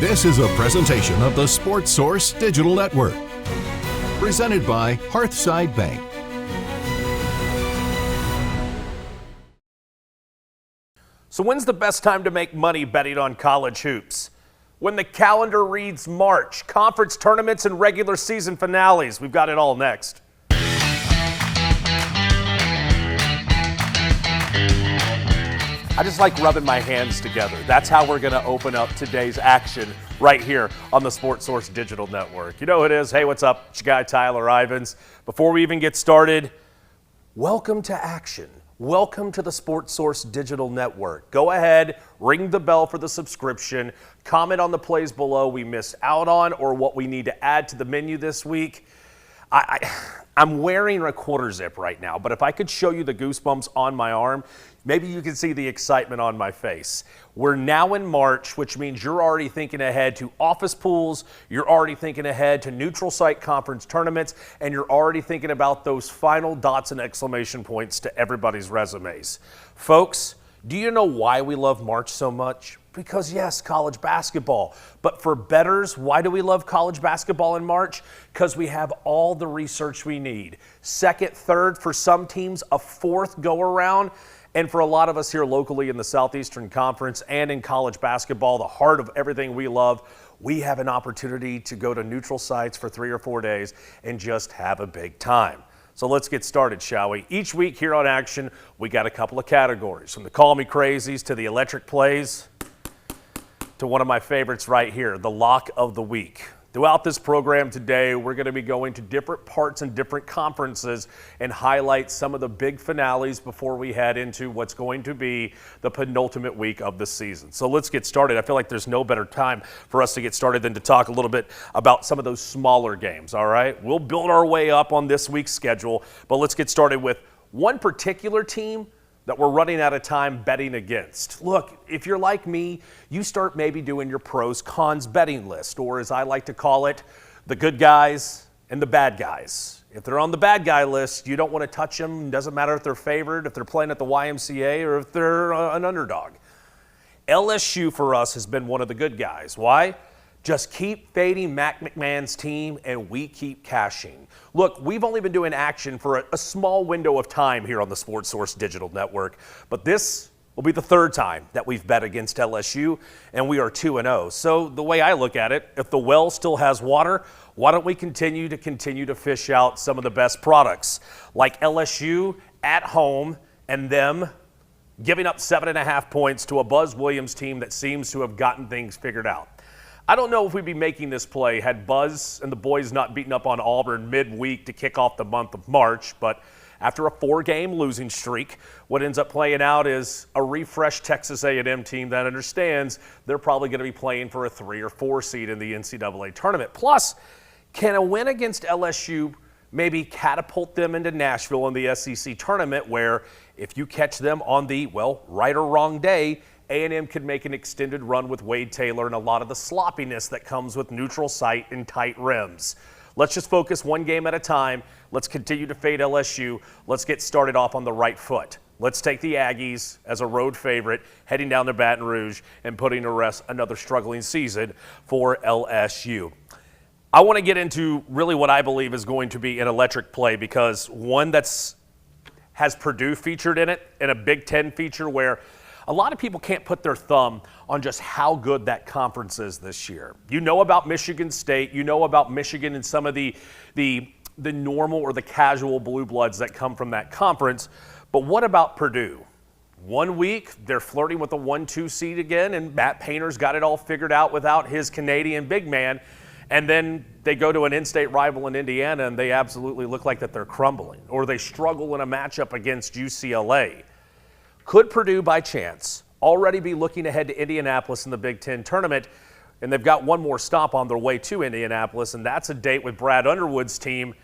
This is a presentation of the Sports Source Digital Network, presented by Hearthside Bank. So when's the best time to make money betting on college hoops? When the calendar reads March, conference tournaments and regular season finales. We've got it all next. I just like rubbing my hands together. That's how we're going to open up today's action right here on the Sports Source Digital Network. You know who it is. Hey, what's up? It's your guy, Tyler Ivens. Before we even get started, welcome to action. Welcome to the Sports Source Digital Network. Go ahead, ring the bell for the subscription, comment on the plays below we missed out on or what we need to add to the menu this week. I'm wearing a quarter zip right now, but if I could show you the goosebumps on my arm, maybe you can see the excitement on my face. We're now in March, which means you're already thinking ahead to office pools, you're already thinking ahead to neutral site conference tournaments, and you're already thinking about those final dots and exclamation points to everybody's resumes. Folks, do you know why we love March so much? Because yes, college basketball. But for bettors, why do we love college basketball in March? Because we have all the research we need. Second, third, for some teams, a fourth go-around. And for a lot of us here locally in the Southeastern Conference and in college basketball, the heart of everything we love, we have an opportunity to go to neutral sites for 3 or 4 days and just have a big time. So let's get started, shall we? Each week here on Action, we got a couple of categories, from the Call Me Crazies to the electric plays to one of my favorites right here, the Lock of the Week. Throughout this program today, we're going to be going to different parts and different conferences and highlight some of the big finales before we head into what's going to be the penultimate week of the season. So let's get started. I feel like there's no better time for us to get started than to talk a little bit about some of those smaller games, all right? We'll build our way up on this week's schedule, but let's get started with one particular team that we're running out of time betting against. Look, if you're like me, you start maybe doing your pros cons betting list, or as I like to call it, the good guys and the bad guys. If they're on the bad guy list, you don't want to touch them. It doesn't matter if they're favored, if they're playing at the YMCA, or if they're an underdog. LSU for us has been one of the good guys. Why? Just keep fading Mac McMahon's team and we keep cashing. Look, we've only been doing action for a small window of time here on the Sports Source Digital Network, but this will be the third time that we've bet against LSU, and we are 2-0. So the way I look at it, if the well still has water, why don't we continue to fish out some of the best products, like LSU at home and them giving up 7.5 points to a Buzz Williams team that seems to have gotten things figured out. I don't know if we'd be making this play had Buzz and the boys not beaten up on Auburn midweek to kick off the month of March, but after a 4-game losing streak, what ends up playing out is a refreshed Texas A&M team that understands they're probably going to be playing for a 3 or 4 seed in the NCAA tournament. Plus, can a win against LSU maybe catapult them into Nashville in the SEC tournament, where if you catch them on the, well, right or wrong day, A&M could make an extended run with Wade Taylor and a lot of the sloppiness that comes with neutral site and tight rims. Let's just focus one game at a time. Let's continue to fade LSU. Let's get started off on the right foot. Let's take the Aggies as a road favorite, heading down to Baton Rouge and putting to rest another struggling season for LSU. I want to get into really what I believe is going to be an electric play, because one has Purdue featured in it, and a Big Ten feature where a lot of people can't put their thumb on just how good that conference is this year. You know about Michigan State. You know about Michigan and some of the normal or the casual blue bloods that come from that conference. But what about Purdue? 1 week, they're flirting with a 1-2 seed again, and Matt Painter's got it all figured out without his Canadian big man. And then they go to an in-state rival in Indiana, and they absolutely look like that they're crumbling, or they struggle in a matchup against UCLA. Could Purdue, by chance, already be looking ahead to Indianapolis in the Big Ten tournament? And they've got one more stop on their way to Indianapolis, and that's a date with Brad Underwood's team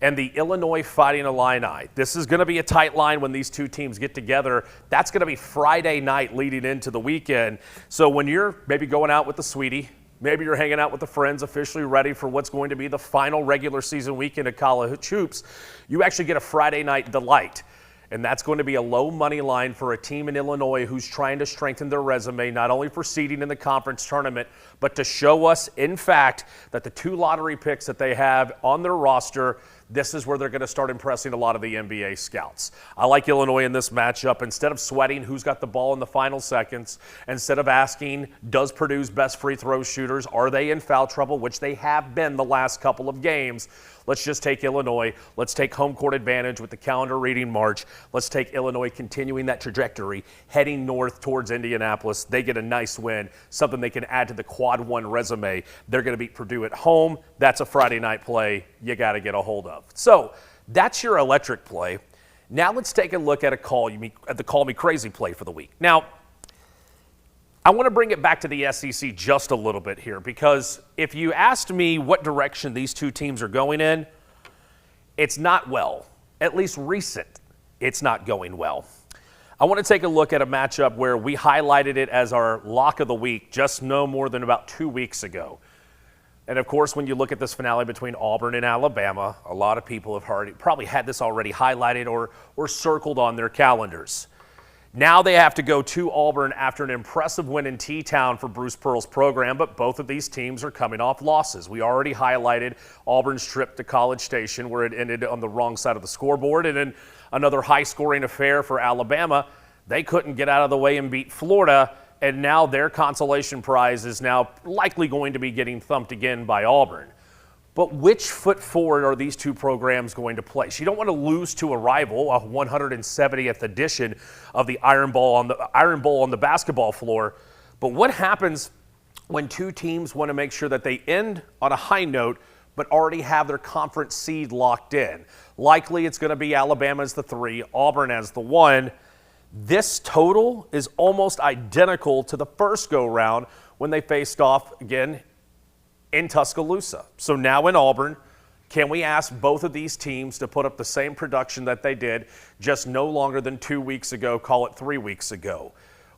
and the Illinois Fighting Illini. This is going to be a tight line when these two teams get together. That's going to be Friday night leading into the weekend. So when you're maybe going out with the sweetie, maybe you're hanging out with the friends, officially ready for what's going to be the final regular season weekend of college hoops, you actually get a Friday night delight. and that's going to be a low money line for a team in Illinois who's trying to strengthen their resume, not only for seeding in the conference tournament, but to show us, in fact, that the 2 lottery picks that they have on their roster, this is where they're going to start impressing a lot of the NBA scouts. I like Illinois in this matchup. Instead of sweating who's got the ball in the final seconds, instead of asking, does Purdue's best free throw shooters, are they in foul trouble, which they have been the last couple of games, let's just take Illinois. Let's take home court advantage with the calendar reading March. Let's take Illinois continuing that trajectory, heading north towards Indianapolis. They get a nice win, something they can add to the quad 1 resume. They're going to beat Purdue at home. That's a Friday night play you got to get a hold of. So that's your electric play. Now let's take a look at the Call Me Crazy play for the week. Now, I want to bring it back to the SEC just a little bit here, because if you asked me what direction these two teams are going in, it's not well. At least recent, it's not going well. I want to take a look at a matchup where we highlighted it as our lock of the week just no more than about 2 weeks ago. And of course, when you look at this finale between Auburn and Alabama, a lot of people have probably had this already highlighted or circled on their calendars. Now they have to go to Auburn after an impressive win in T-Town for Bruce Pearl's program, but both of these teams are coming off losses. We already highlighted Auburn's trip to College Station, where it ended on the wrong side of the scoreboard, and in another high-scoring affair for Alabama, they couldn't get out of the way and beat Florida, and now their consolation prize is now likely going to be getting thumped again by Auburn. But which foot forward are these two programs going to place? You don't want to lose to a rival, a 170th edition of the Iron Bowl on the basketball floor. But what happens when two teams want to make sure that they end on a high note but already have their conference seed locked in? Likely it's going to be Alabama as the 3, Auburn as the 1. This total is almost identical to the first go-round when they faced off again in Tuscaloosa. So now in Auburn, can we ask both of these teams to put up the same production that they did just no longer than 2 weeks ago, call it 3 weeks ago?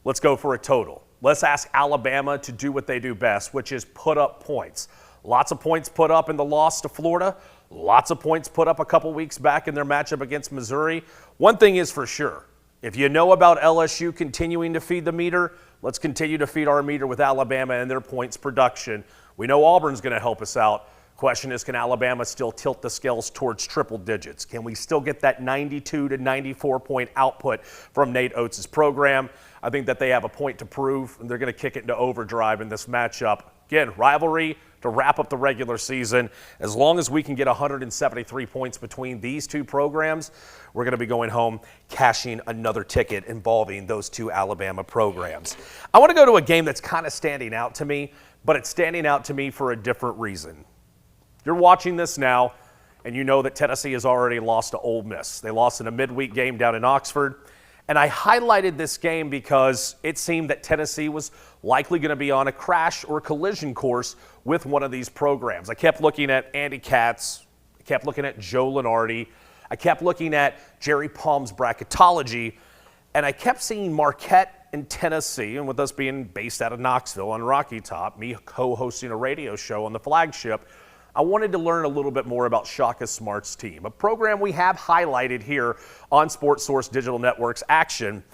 Let's go for a total. Let's ask Alabama to do what they do best, which is put up points. Lots of points put up in the loss to Florida. Lots of points put up a couple weeks back in their matchup against Missouri. One thing is for sure, if you know about LSU continuing to feed the meter, let's continue to feed our meter with Alabama and their points production. We know Auburn's going to help us out. Question is, can Alabama still tilt the scales towards triple digits? Can we still get that 92 to 94 point output from Nate Oates' program? I think that they have a point to prove, and they're going to kick it into overdrive in this matchup. Again, rivalry to wrap up the regular season. As long as we can get 173 points between these two programs, we're going to be going home cashing another ticket involving those two Alabama programs. I want to go to a game that's kind of standing out to me, but it's standing out to me for a different reason. You're watching this now, and you know that Tennessee has already lost to Ole Miss. They lost in a midweek game down in Oxford. And I highlighted this game because it seemed that Tennessee was likely going to be on a crash or collision course with one of these programs. I kept looking at Andy Katz. I kept looking at Joe Lunardi. I kept looking at Jerry Palm's bracketology. And I kept seeing Marquette and Tennessee, and with us being based out of Knoxville on Rocky Top, me co-hosting a radio show on the flagship, I wanted to learn a little bit more about Shaka Smart's team, a program we have highlighted here on Sports Source Digital Network's Action,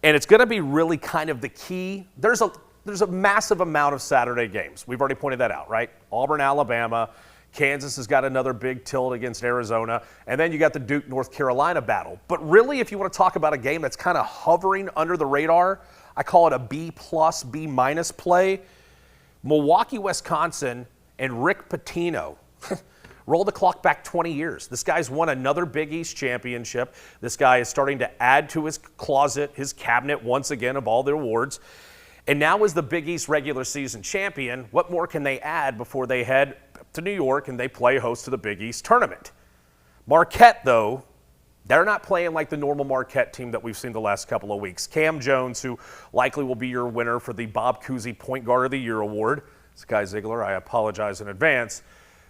and it's going to be really kind of the key. There's a massive amount of Saturday games. We've already pointed that out, right? Auburn, Alabama, Kansas has got another big tilt against Arizona, and then you got the Duke, North Carolina battle. But really, if you want to talk about a game that's kind of hovering under the radar, I call it a B+, B- play. Milwaukee, Wisconsin, and Rick Pitino. Roll the clock back 20 years. This guy's won another Big East championship. This guy is starting to add to his closet, his cabinet once again of all the awards. And now as the Big East regular season champion, what more can they add before they head to New York and they play host to the Big East tournament? Marquette, though, they're not playing like the normal Marquette team that we've seen the last couple of weeks. Cam Jones, who likely will be your winner for the Bob Cousy Point Guard of the Year award. Sky Ziegler, I apologize in advance.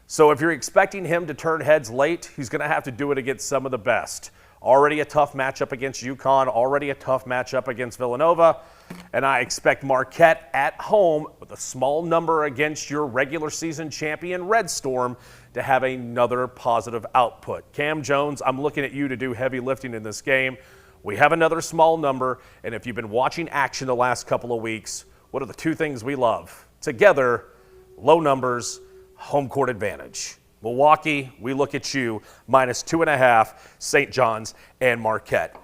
So if you're expecting him to turn heads late, he's going to have to do it against some of the best. Already a tough matchup against UConn, already a tough matchup against Villanova, and I expect Marquette at home with a small number against your regular season champion Red Storm to have another positive output. Cam Jones, I'm looking at you to do heavy lifting in this game. We have another small number, and if you've been watching action the last couple of weeks, what are the two things we love? Together, low numbers, home court advantage. Milwaukee, we look at you, -2.5, St. John's and Marquette.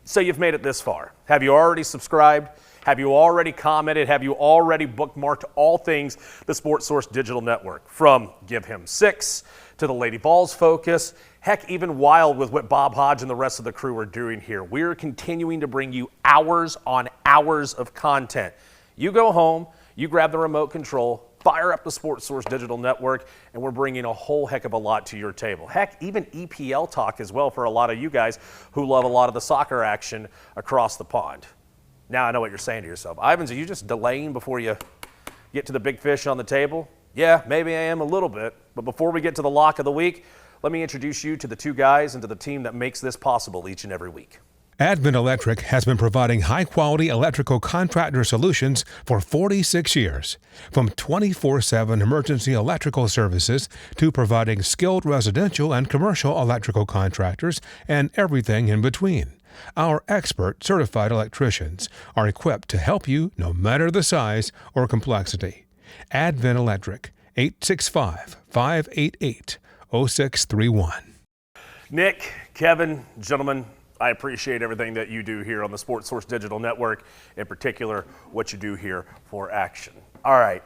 So you've made it this far. Have you already subscribed? Have you already commented? Have you already bookmarked all things the Sports Source Digital Network? From Give Him 6 to the Lady Balls Focus, heck, even Wild with what Bob Hodge and the rest of the crew are doing here. We're continuing to bring you hours on hours of content. You go home, you grab the remote control, fire up the Sports Source Digital Network, and we're bringing a whole heck of a lot to your table. Heck, even EPL talk as well for a lot of you guys who love a lot of the soccer action across the pond. Now I know what you're saying to yourself. Ivens, are you just delaying before you get to the big fish on the table? Yeah, maybe I am a little bit, but before we get to the lock of the week, let me introduce you to the two guys and to the team that makes this possible each and every week. Advent Electric has been providing high-quality electrical contractor solutions for 46 years. From 24/7 emergency electrical services to providing skilled residential and commercial electrical contractors and everything in between. Our expert certified electricians are equipped to help you no matter the size or complexity. Advent Electric, 865-588-0631. Nick, Kevin, gentlemen, I appreciate everything that you do here on the Sports Source Digital Network, in particular what you do here for action. All right,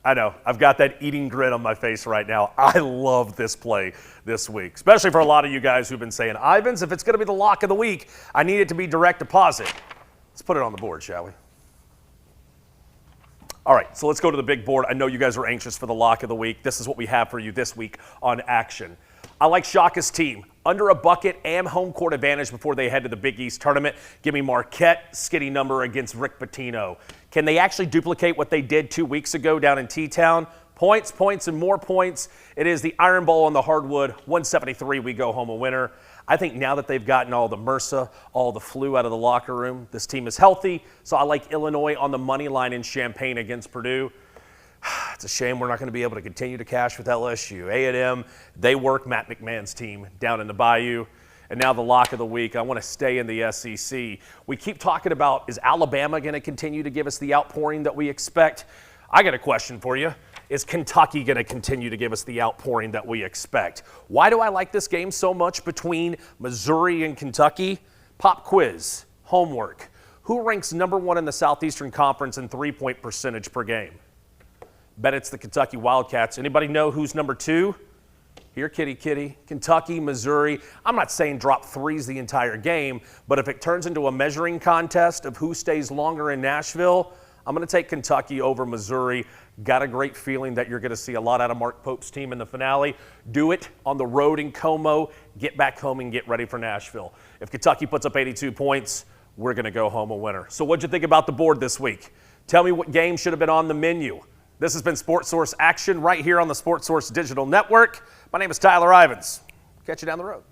I know, I've got that eating grin on my face right now. I love this play this week, especially for a lot of you guys who've been saying, Ivens, if it's going to be the lock of the week, I need it to be direct deposit. Let's put it on the board, shall we? All right, so let's go to the big board. I know you guys are anxious for the lock of the week. This is what we have for you this week on action. I like Shaka's team. Under a bucket and home court advantage before they head to the Big East tournament. Give me Marquette, skinny number against Rick Pitino. Can they actually duplicate what they did 2 weeks ago down in T-Town? Points, points, and more points. It is the Iron Bowl on the hardwood. 173, we go home a winner. I think now that they've gotten all the MRSA, all the flu out of the locker room, this team is healthy. So I like Illinois on the money line in Champaign against Purdue. It's a shame we're not going to be able to continue to cash with LSU. A&M, they work Matt McMahon's team down in the Bayou. And now the lock of the week, I want to stay in the SEC. We keep talking about, is Alabama going to continue to give us the outpouring that we expect? I got a question for you. Is Kentucky going to continue to give us the outpouring that we expect? Why do I like this game so much between Missouri and Kentucky? Pop quiz, homework. Who ranks #1 in the Southeastern Conference in three-point percentage per game? Bet it's the Kentucky Wildcats. Anybody know who's #2? Here, kitty, kitty. Kentucky, Missouri. I'm not saying drop threes the entire game, but if it turns into a measuring contest of who stays longer in Nashville, I'm going to take Kentucky over Missouri. Got a great feeling that you're going to see a lot out of Mark Pope's team in the finale. Do it on the road in Como. Get back home and get ready for Nashville. If Kentucky puts up 82 points, we're going to go home a winner. So what'd you think about the board this week? Tell me what game should have been on the menu. This has been Sports Source Action right here on the Sports Source Digital Network. My name is Tyler Ivens. Catch you down the road.